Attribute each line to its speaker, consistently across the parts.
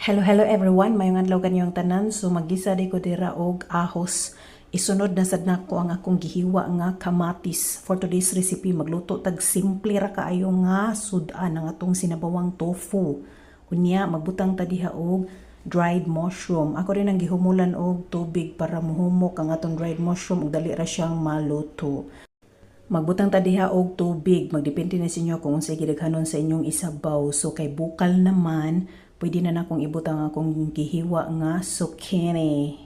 Speaker 1: Hello everyone, mayong adlaw kanyong tanan. So magisa di ko dira og ahos. Isunod na sad nako ang akong gihiwa nga kamatis. For today's recipe, magluto tag simple ra kaayo nga sudan ang atong sinabawang tofu. Unya magbutang ta diha og dried mushroom. Ako rin ang gihumulan og tubig para muhumok ang atong dried mushroom ug dali ra siyang maluto. Magbutang ta diha og tubig, magdepende na sa inyo kung unsay gidaghanon sa inyong isabaw. So kay bukal naman, pwede na akong ibutang akong gihiwa nga zucchini.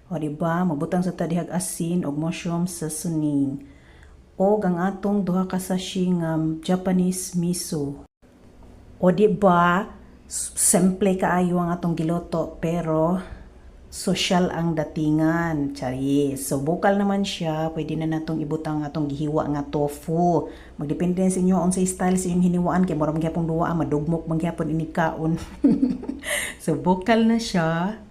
Speaker 1: O diba, magbutang sa ta dihag asin og mushroom seasoning. O ang atong duha ka sachet nga Japanese miso. O diba, simple kaayo ang atong giluto pero social ang datingan. Chari. So, bukal naman siya. Pwede na natong ibutang atong gihiwa nga tofu. Magdepende sa inyo unsay style sa inyong hiniwaan. Kaya marami gyapong duwa, madugmok, magyapon inikaon. So, bukal na siya.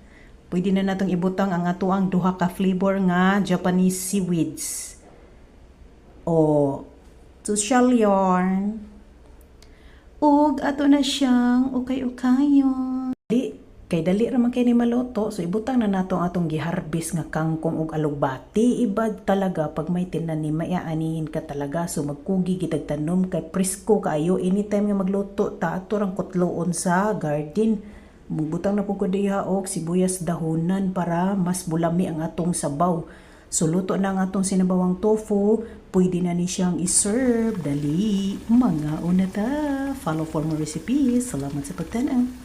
Speaker 1: Pwede na natong ibutang ang atuang duha ka flavor nga Japanese seaweeds. O, social yarn. Ug, ato na siyang ukay-ukayon. Kay dali ra man kay ni maluto, so ibutang na nato atong giharbis nga kangkong ug alugbati. Iba talaga pag may tinan ni maiaanihin ka talaga, so magkugi gitag tanom kay presko kaayo anytime nga magluto ta ato rang kutloon sa garden. Magbutang na pud ko diha og sibuyas dahonan para mas bulami ang atong sabaw. So luto na ang atong sinabawang tofu, pwede na ni siyang i-serve. Dali, mga una ta. Follow for more recipes. Salamat sa pagtanaw.